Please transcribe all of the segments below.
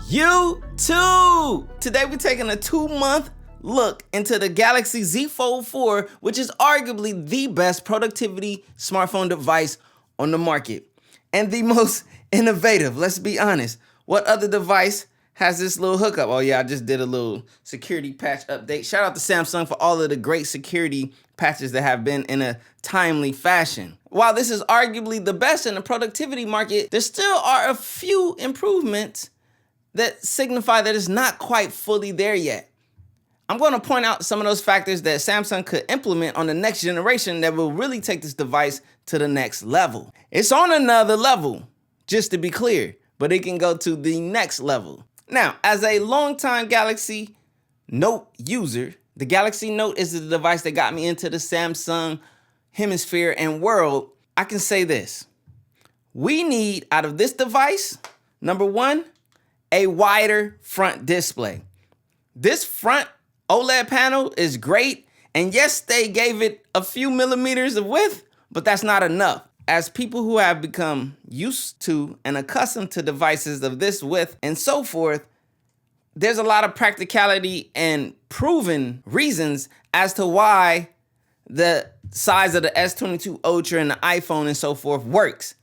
YouTube! Today we're taking a 2-month look into the Galaxy Z Fold 4, which is arguably the best productivity smartphone device on the market. And the most innovative, let's be honest. What other device has this little hookup? Oh yeah, I just did a little security patch update. Shout out to Samsung for all of the great security patches that have been in a timely fashion. While this is arguably the best in the productivity market, there still are a few improvements that signify that it's not quite fully there yet. I'm going to point out some of those factors that Samsung could implement on the next generation that will really take this device to the next level. It's on another level, just to be clear, but it can go to the next level. Now, as a longtime Galaxy Note user, the Galaxy Note is the device that got me into the Samsung hemisphere and world. I can say this. We need, out of this device, number one, a wider front display. This front OLED panel is great, and yes, they gave it a few millimeters of width, but that's not enough. As people who have become used to and accustomed to devices of this width and so forth, there's a lot of practicality and proven reasons as to why the size of the S22 Ultra and the iPhone and so forth works.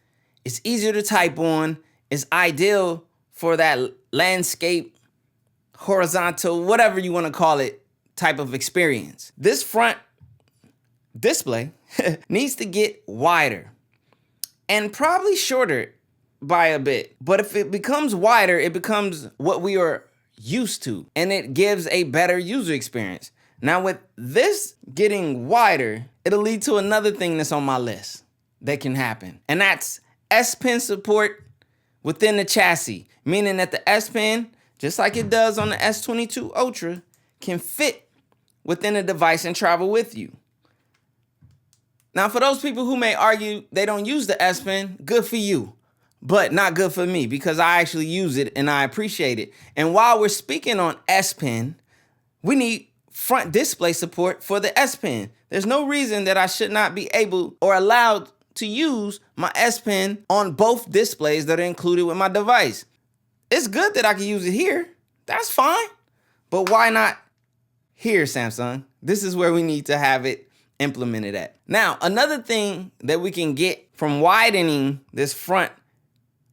It's easier to type on, it's ideal for that landscape, horizontal, whatever you want to call it, type of experience. This front display needs to get wider and probably shorter by a bit. But if it becomes wider, it becomes what we are used to, and it gives a better user experience. Now with this getting wider, it'll lead to another thing that's on my list that can happen, and that's S Pen support within the chassis, meaning that the S Pen, just like it does on the S22 Ultra, can fit within the device and travel with you. Now, for those people who may argue they don't use the S Pen, good for you, but not good for me because I actually use it and I appreciate it. And while we're speaking on S Pen, we need front display support for the S Pen. There's no reason that I should not be able or allowed to use my S Pen on both displays that are included with my device. It's good that I can use it here. That's fine. But why not here, Samsung? This is where we need to have it implemented at. Now, another thing that we can get from widening this front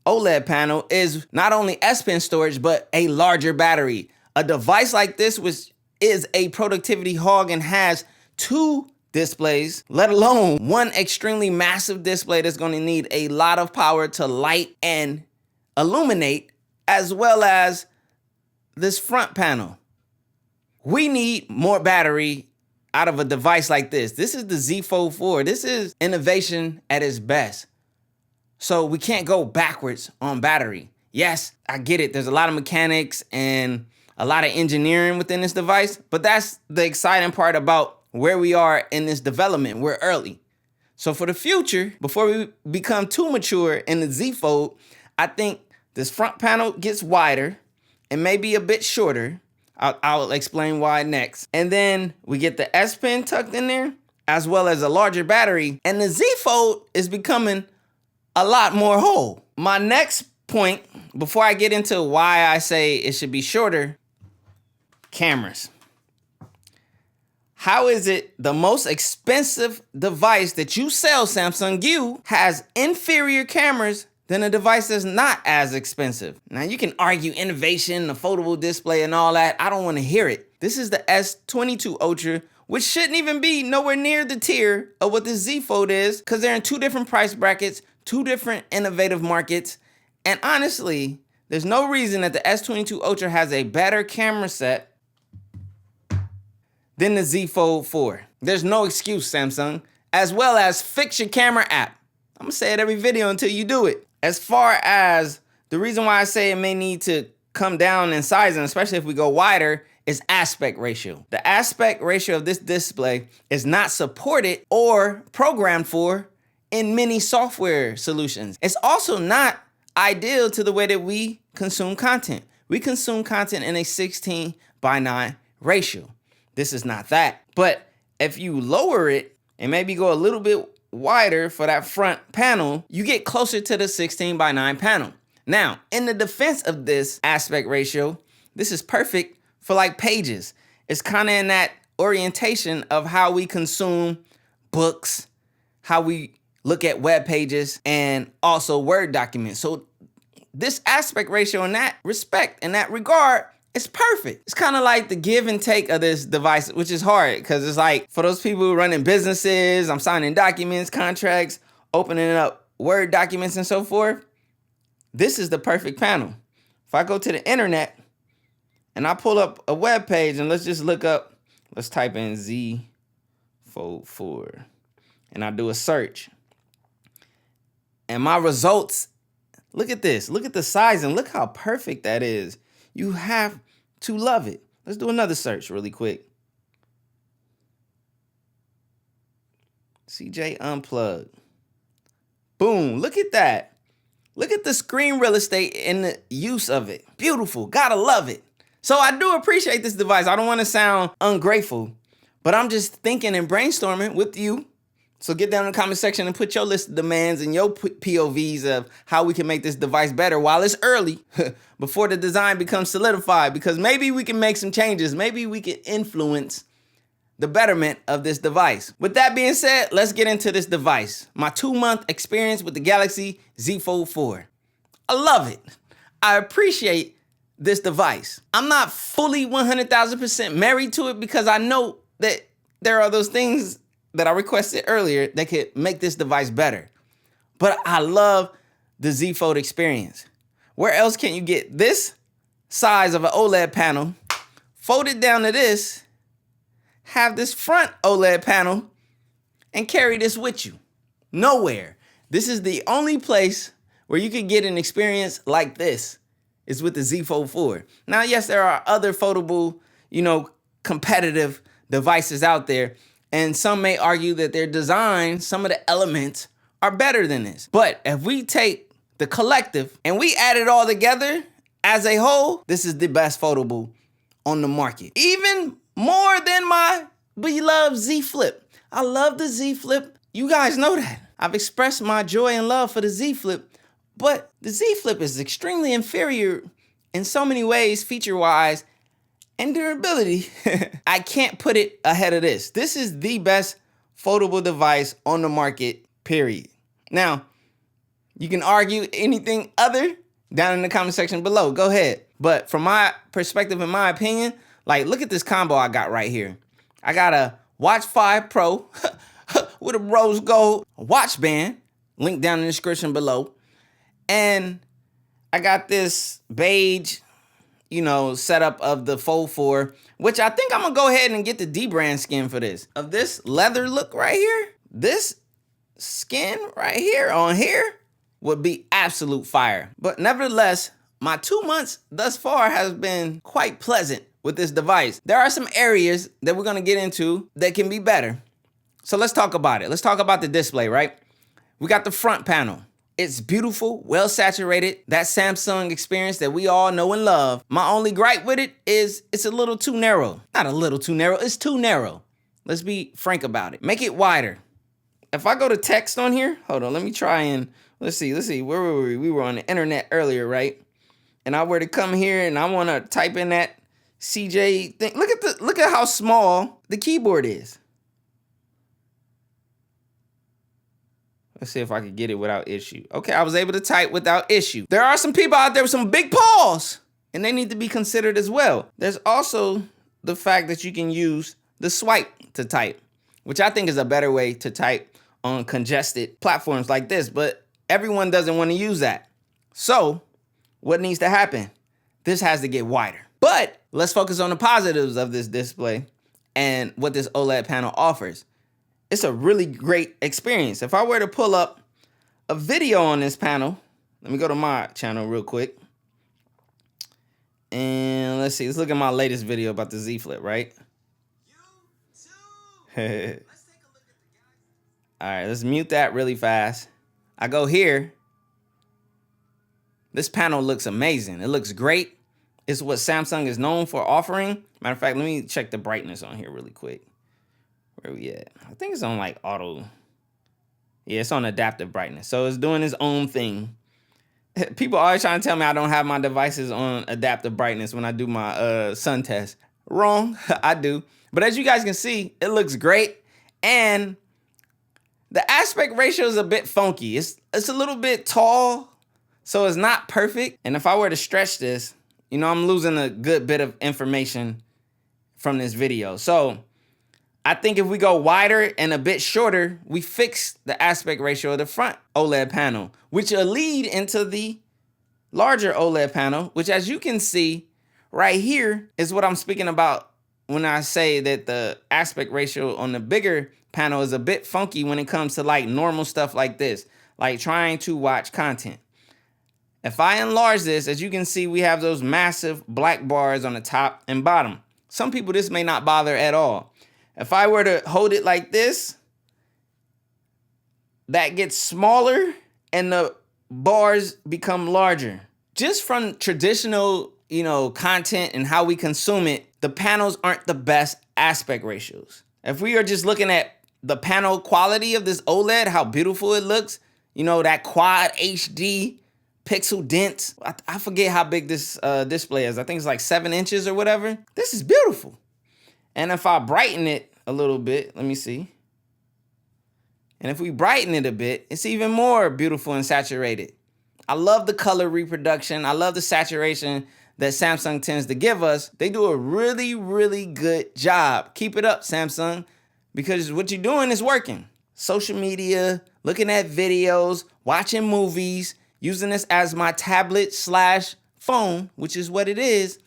OLED panel is not only S Pen storage, but a larger battery. A device like this, which is a productivity hog and has two displays, let alone one extremely massive display that's going to need a lot of power to light and illuminate, as well as this front panel. We need more battery out of a device like this. This is the Z Fold 4. This is innovation at its best. So we can't go backwards on battery. Yes, I get it. There's a lot of mechanics and a lot of engineering within this device, but that's the exciting part about where we are in this development. We're early. So for the future, before we become too mature in the Z Fold, I think this front panel gets wider and maybe a bit shorter. I'll explain why next. And then we get the S Pen tucked in there, as well as a larger battery. And the Z Fold is becoming a lot more whole. My next point, before I get into why I say it should be shorter, cameras. How is it the most expensive device that you sell, Samsung, you has inferior cameras than a device that's not as expensive? Now you can argue innovation, the foldable display and all that. I don't want to hear it. This is the S22 Ultra, which shouldn't even be nowhere near the tier of what the Z Fold is, because they're in two different price brackets, two different innovative markets. And honestly, there's no reason that the S22 Ultra has a better camera set than the Z Fold 4. There's no excuse, Samsung. As well as fix your camera app. I'm gonna say it every video until you do it. As far as the reason why I say it may need to come down in size, and especially if we go wider, is aspect ratio. The aspect ratio of this display is not supported or programmed for in many software solutions. It's also not ideal to the way that we consume content. We consume content in a 16:9 ratio. This is not that. But if you lower it and maybe go a little bit wider for that front panel, you get closer to the 16:9 panel. Now, in the defense of this aspect ratio, this is perfect for like pages. It's kind of in that orientation of how we consume books, how we look at web pages, and also Word documents. So this aspect ratio in that respect, in that regard, it's perfect. It's kind of like the give and take of this device, which is hard because it's like for those people who running businesses, I'm signing documents, contracts, opening up Word documents and so forth. This is the perfect panel. If I go to the internet and I pull up a web page and let's just look up, let's type in Z Fold 4 and I do a search. And my results, look at this. Look at the size and look how perfect that is. You have to love it. Let's do another search really quick. CJ Unplugged. Boom, look at that. Look at the screen real estate and the use of it. Beautiful, gotta love it. So I do appreciate this device. I don't wanna sound ungrateful, but I'm just thinking and brainstorming with you. So get down in the comment section and put your list of demands and your POVs of how we can make this device better while it's early, before the design becomes solidified, because maybe we can make some changes. Maybe we can influence the betterment of this device. With that being said, let's get into this device. My 2-month experience with the Galaxy Z Fold 4. I love it. I appreciate this device. I'm not fully 100,000% married to it because I know that there are those things that I requested earlier that could make this device better. But I love the Z Fold experience. Where else can you get this size of an OLED panel, fold it down to this, have this front OLED panel, and carry this with you? Nowhere. This is the only place where you can get an experience like this is with the Z Fold 4. Now, yes, there are other foldable, competitive devices out there, and some may argue that their design, some of the elements are better than this. But if we take the collective and we add it all together as a whole, this is the best foldable on the market. Even more than my beloved Z Flip. I love the Z Flip. You guys know that. I've expressed my joy and love for the Z Flip, but the Z Flip is extremely inferior in so many ways, feature-wise and durability. I can't put it ahead of this. This is the best foldable device on the market, period. Now, you can argue anything other down in the comment section below. Go ahead. But from my perspective, in my opinion, like, look at this combo I got right here. I got a Watch 5 Pro with a rose gold watch band, link down in the description below. And I got this beige, setup of the Fold 4, which I think I'm gonna go ahead and get the dbrand skin for this. Of this leather look right here, this skin right here on here would be absolute fire. But nevertheless, my 2 months thus far has been quite pleasant with this device. There are some areas that we're gonna get into that can be better. So let's talk about it. Let's talk about the display, right? We got the front panel. It's beautiful, well saturated, that Samsung experience that we all know and love. My only gripe with it is it's a little too narrow. Not a little too narrow, it's too narrow. Let's be frank about it. Make it wider. If I go to text on here, hold on, let me try and, let's see, where were we? We were on the internet earlier, right? And I were to come here and I wanna type in that CJ thing. Look at how small the keyboard is. Let's see if I can get it without issue. Okay, I was able to type without issue. There are some people out there with some big paws, and they need to be considered as well. There's also the fact that you can use the swipe to type, which I think is a better way to type on congested platforms like this, but everyone doesn't want to use that. So what needs to happen? This has to get wider. But let's focus on the positives of this display and what this OLED panel offers. It's a really great experience. If I were to pull up a video on this panel, let me go to my channel real quick. And let's see, let's look at my latest video about the Z Flip, right? All right, let's mute that really fast. I go here. This panel looks amazing. It looks great. It's what Samsung is known for offering. Matter of fact, let me check the brightness on here really quick. Where we at? I think it's on auto. Yeah, it's on adaptive brightness. So it's doing its own thing. People always trying to tell me I don't have my devices on adaptive brightness when I do my sun test. Wrong, I do. But as you guys can see, it looks great. And the aspect ratio is a bit funky. It's a little bit tall, so it's not perfect. And if I were to stretch this, you know, I'm losing a good bit of information from this video. So I think if we go wider and a bit shorter, we fix the aspect ratio of the front OLED panel, which will lead into the larger OLED panel, which, as you can see right here, is what I'm speaking about when I say that the aspect ratio on the bigger panel is a bit funky when it comes to like normal stuff like this, like trying to watch content. If I enlarge this, as you can see, we have those massive black bars on the top and bottom. Some people, this may not bother at all. If I were to hold it like this, that gets smaller and the bars become larger. Just from traditional, you know, content and how we consume it, the panels aren't the best aspect ratios. If we are just looking at the panel quality of this OLED, how beautiful it looks, you know, that quad HD pixel dense. I forget how big this display is. I think it's like 7 inches or whatever. This is beautiful. And if I brighten it a little bit, let me see. And if we brighten it a bit, it's even more beautiful and saturated. I love the color reproduction. I love the saturation that Samsung tends to give us. They do a really, really good job. Keep it up, Samsung, because what you're doing is working. Social media, looking at videos, watching movies, using this as my tablet/phone, which is what it is.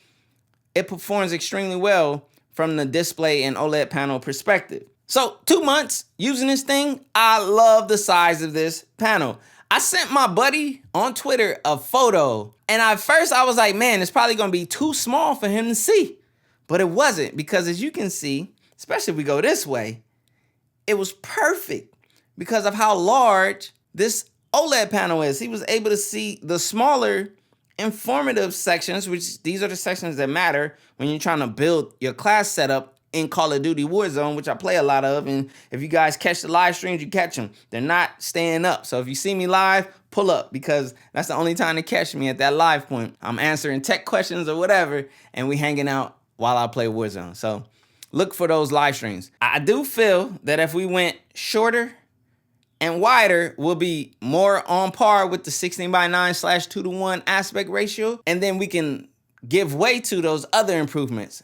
It performs extremely well from the display and OLED panel perspective. So 2 months using this thing, I love the size of this panel. I sent my buddy on Twitter a photo, and at first I was like, man, it's probably gonna be too small for him to see. But it wasn't, because as you can see, especially if we go this way, it was perfect because of how large this OLED panel is. He was able to see the smaller informative sections, which these are the sections that matter when you're trying to build your class setup in Call of Duty Warzone, which I play a lot of. And if you guys catch the live streams, you catch them. They're not staying up. So if you see me live, pull up, because that's the only time to catch me, at that live point. I'm answering tech questions or whatever, and we hanging out while I play Warzone. So look for those live streams. I do feel that if we went shorter and wider, we'll be more on par with the 16:9/2:1 aspect ratio. And then we can give way to those other improvements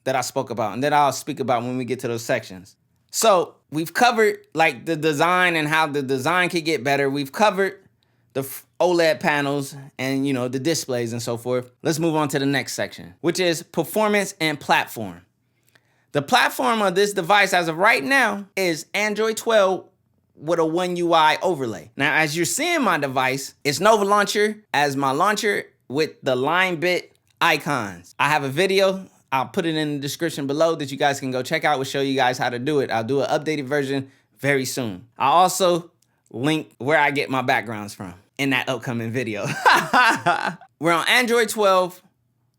that I spoke about and that I'll speak about when we get to those sections. So we've covered like the design and how the design could get better. We've covered the OLED panels and, you know, the displays and so forth. Let's move on to the next section, which is performance and platform. The platform of this device as of right now is Android 12 with a One UI overlay. Now, as you're seeing my device, it's Nova Launcher as my launcher with the line bit icons. I have a video, I'll put it in the description below, that you guys can go check out. We'll show you guys how to do it. I'll do an updated version very soon. I'll also link where I get my backgrounds from in that upcoming video. We're on Android 12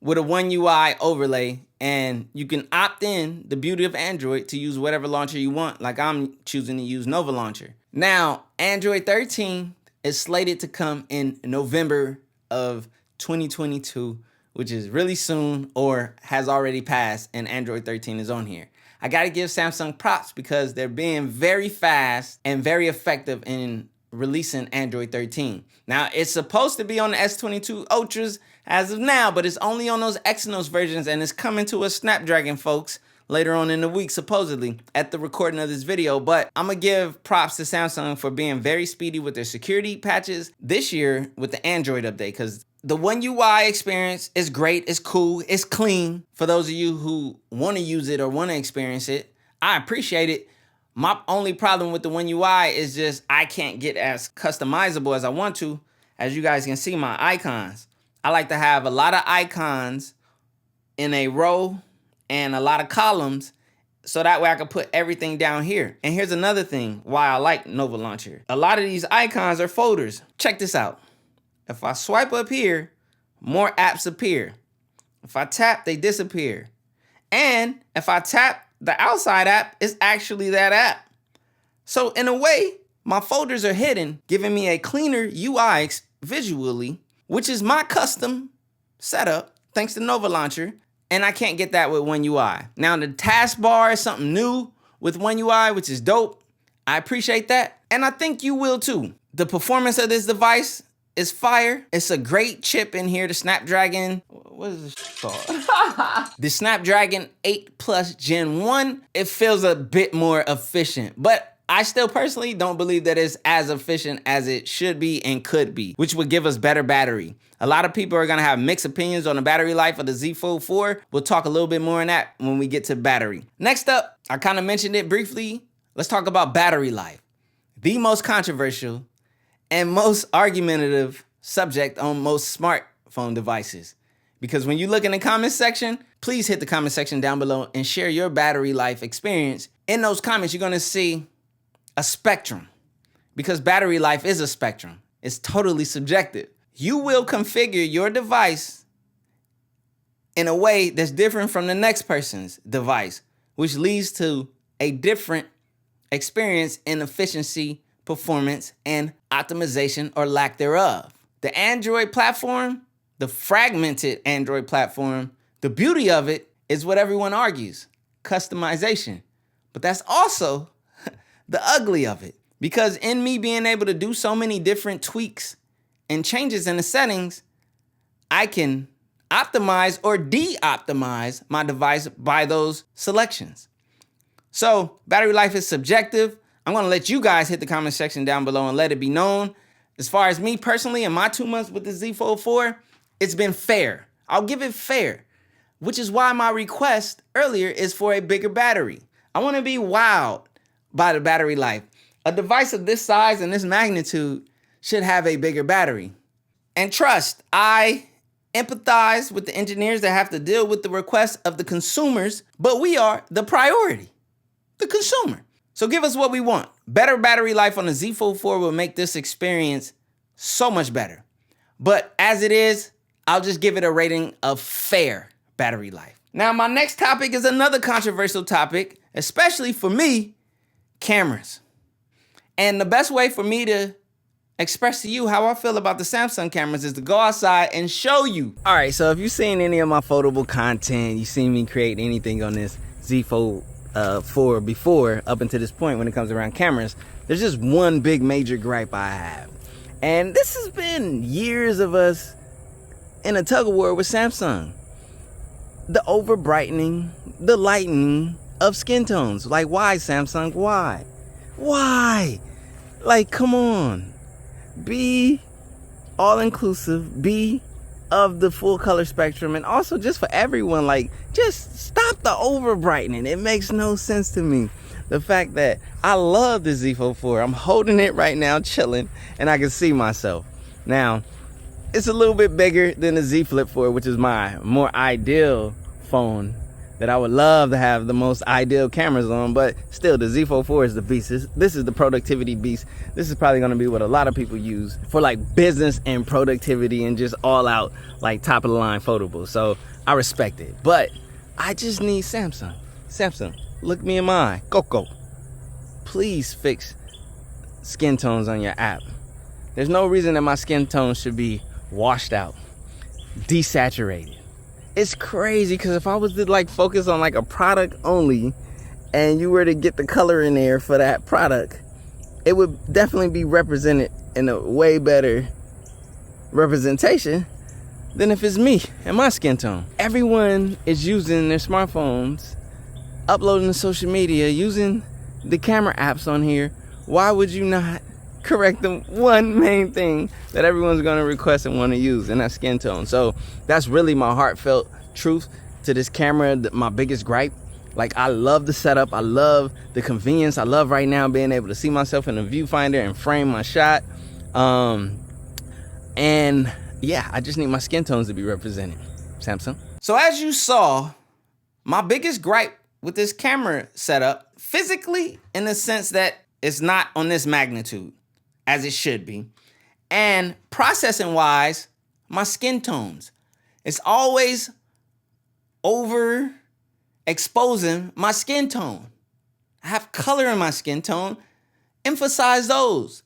with a One UI overlay, and you can opt in, the beauty of Android, to use whatever launcher you want, like I'm choosing to use Nova Launcher. Now, Android 13 is slated to come in November of 2022, which is really soon, or has already passed, and Android 13 is on here. I gotta give Samsung props because they're being very fast and very effective in releasing Android 13. Now, it's supposed to be on the S22 Ultras as of now, but it's only on those Exynos versions, and it's coming to a Snapdragon, folks, later on in the week, supposedly, at the recording of this video. But I'm gonna give props to Samsung for being very speedy with their security patches this year with the Android update, because the One UI experience is great, it's cool, it's clean. For those of you who wanna use it or wanna experience it, I appreciate it. My only problem with the One UI is just I can't get as customizable as I want to. As you guys can see, my icons. I like to have a lot of icons in a row and a lot of columns, so that way I can put everything down here. And here's another thing why I like Nova Launcher. A lot of these icons are folders. Check this out. If I swipe up here, more apps appear. If I tap, they disappear. And if I tap the outside app, it's actually that app. So in a way, my folders are hidden, giving me a cleaner UI visually, which is my custom setup thanks to Nova Launcher, and I can't get that with One UI. Now the taskbar is something new with One UI, which is dope. I appreciate that, and I think you will too. The performance of this device is fire. It's a great chip in here, the Snapdragon, what is this called? The Snapdragon 8 Plus Gen 1. It feels a bit more efficient, but I still personally don't believe that it's as efficient as it should be and could be, which would give us better battery. A lot of people are gonna have mixed opinions on the battery life of the Z Fold 4. We'll talk a little bit more on that when we get to battery. Next up, I kind of mentioned it briefly. Let's talk about battery life. The most controversial and most argumentative subject on most smartphone devices. Because when you look in the comments section, please hit the comment section down below and share your battery life experience. In those comments, you're gonna see a spectrum, because battery life is a spectrum. It's totally subjective. You will configure your device in a way that's different from the next person's device, which leads to a different experience in efficiency, performance, and optimization or lack thereof. The Android platform, the fragmented Android platform, the beauty of it is what everyone argues, customization. But that's also the ugly of it, because in me being able to do so many different tweaks and changes in the settings, I can optimize or de-optimize my device by those selections. So battery life is subjective. I'm gonna let you guys hit the comment section down below and let it be known. As far as me personally, in my 2 months with the Z Fold 4, it's been fair. I'll give it fair, which is why my request earlier is for a bigger battery. I wanna be wowed by the battery life. A device of this size and this magnitude should have a bigger battery. And trust, I empathize with the engineers that have to deal with the requests of the consumers, but we are the priority, the consumer. So give us what we want. Better battery life on the Z Fold 4 will make this experience so much better. But as it is, I'll just give it a rating of fair battery life. Now, my next topic is another controversial topic, especially for me, cameras. And the best way for me to express to you how I feel about the Samsung cameras is to go outside and show you. All right, so if you've seen any of my foldable content, you've seen me create anything on this Z Fold 4 before, up until this point when it comes around cameras, there's just one big major gripe I have. And this has been years of us in a tug of war with Samsung. The over brightening, the lightening of skin tones. Like, why, Samsung? Why? Why? Like, come on. Be all inclusive. Be of the full color spectrum, and also just for everyone, like, just stop the over brightening. It makes no sense to me. The fact that I love the Z Fold 4. I'm holding it right now, chilling, and I can see myself. Now, it's a little bit bigger than the Z Flip 4, which is my more ideal phone that I would love to have the most ideal cameras on, but still, the Z Fold 4 is the beast. This is the productivity beast. This is probably gonna be what a lot of people use for like business and productivity and just all out, like top of the line foldable. So I respect it, but I just need Samsung. Samsung, look me in my eye. Go. Please fix skin tones on your app. There's no reason that my skin tone should be washed out, desaturated. It's crazy, because if I was to like focus on like a product only and you were to get the color in there for that product, it would definitely be represented in a way better representation than if it's me and my skin tone. Everyone is using their smartphones, uploading to social media, using the camera apps on here. Why would you not correct the one main thing that everyone's going to request and want to use, and that's skin tone? So that's really my heartfelt truth to this camera, my biggest gripe. Like, I love the setup, I love the convenience, I love right now being able to see myself in the viewfinder and frame my shot, and yeah, I just need my skin tones to be represented, Samsung. So as you saw, my biggest gripe with this camera setup, physically, in the sense that it's not on this magnitude as it should be, and processing wise, my skin tones. It's always over exposing my skin tone. I have color in my skin tone. Emphasize those.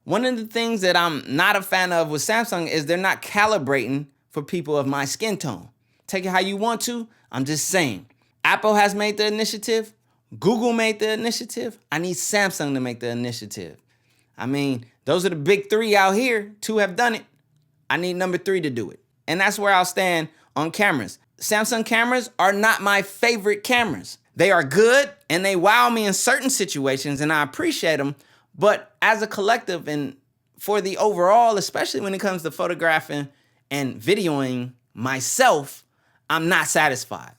One of the things that I'm not a fan of with Samsung is they're not calibrating for people of my skin tone. Take it how you want to. I'm just saying. Apple has made the initiative. Google made the initiative. I need Samsung to make the initiative. I mean, those are the big three out here. Two have done it. I need number three to do it. And that's where I'll stand on cameras. Samsung cameras are not my favorite cameras. They are good and they wow me in certain situations and I appreciate them. But as a collective and for the overall, especially when it comes to photographing and videoing myself, I'm not satisfied.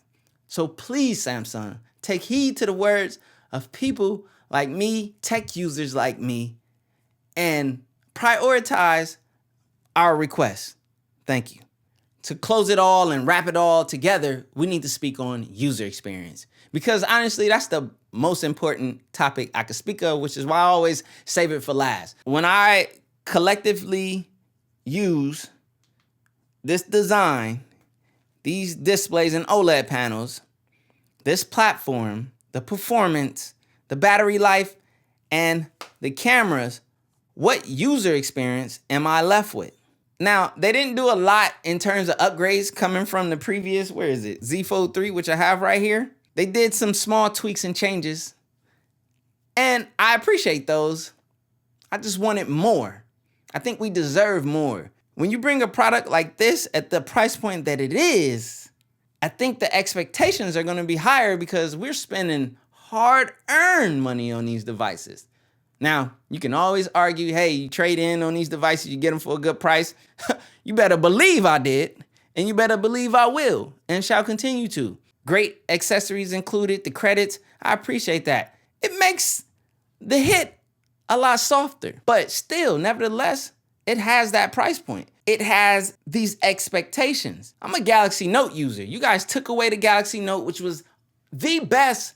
So please, Samsung, take heed to the words of people like me, tech users like me, and prioritize our requests. Thank you. To close it all and wrap it all together, we need to speak on user experience. Because honestly, that's the most important topic I could speak of, which is why I always save it for last. When I collectively use this design, these displays and OLED panels, this platform, the performance, the battery life, and the cameras, what user experience am I left with? Now, they didn't do a lot in terms of upgrades coming from the previous, Z Fold 3, which I have right here. They did some small tweaks and changes, and I appreciate those. I just wanted more. I think we deserve more. When you bring a product like this at the price point that it is, I think the expectations are gonna be higher because we're spending hard-earned money on these devices. Now, you can always argue, hey, you trade in on these devices, you get them for a good price. You better believe I did, and you better believe I will, and shall continue to. Great accessories included, the credits, I appreciate that. It makes the hit a lot softer, but still, nevertheless, it has that price point. It has these expectations. I'm a Galaxy Note user. You guys took away the Galaxy Note, which was the best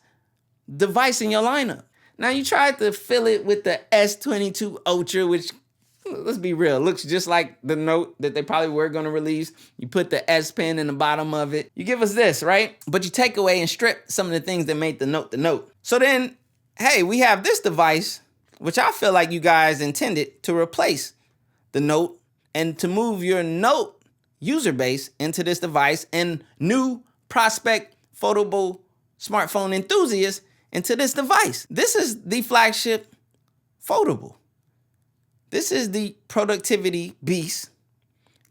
device in your lineup. Now you tried to fill it with the S22 Ultra, which, let's be real, looks just like the Note that they probably were gonna release. You put the S Pen in the bottom of it. You give us this, right? But you take away and strip some of the things that made the Note the Note. So then, hey, we have this device, which I feel like you guys intended to replace the Note and to move your Note user base into this device and new prospect foldable smartphone enthusiasts into this device. This is the flagship foldable. This is the productivity beast.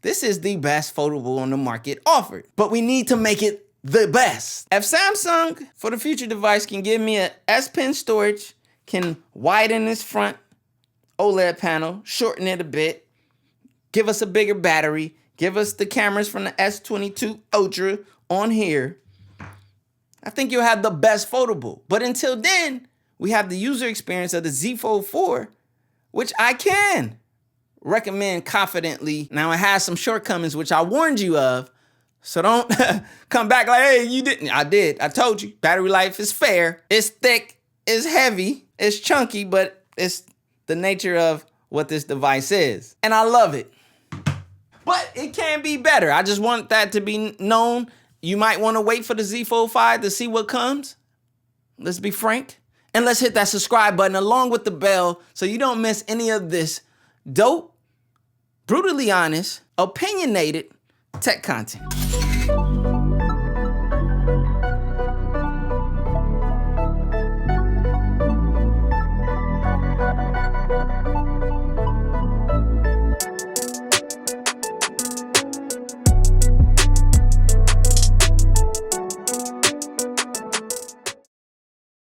This is the best foldable on the market offered, but we need to make it the best. If Samsung for the future device can give me a S Pen storage, can widen this front OLED panel, shorten it a bit, give us a bigger battery, give us the cameras from the S22 Ultra on here, I think you'll have the best foldable. But until then, we have the user experience of the Z Fold 4, which I can recommend confidently. Now, it has some shortcomings, which I warned you of. So don't come back like, hey, you didn't. I did. I told you. Battery life is fair. It's thick. It's heavy. It's chunky, but it's the nature of what this device is. And I love it. But it can be better. I just want that to be known. You might want to wait for the Z Fold 5 to see what comes. Let's be frank. And let's hit that subscribe button along with the bell so you don't miss any of this dope, brutally honest, opinionated tech content.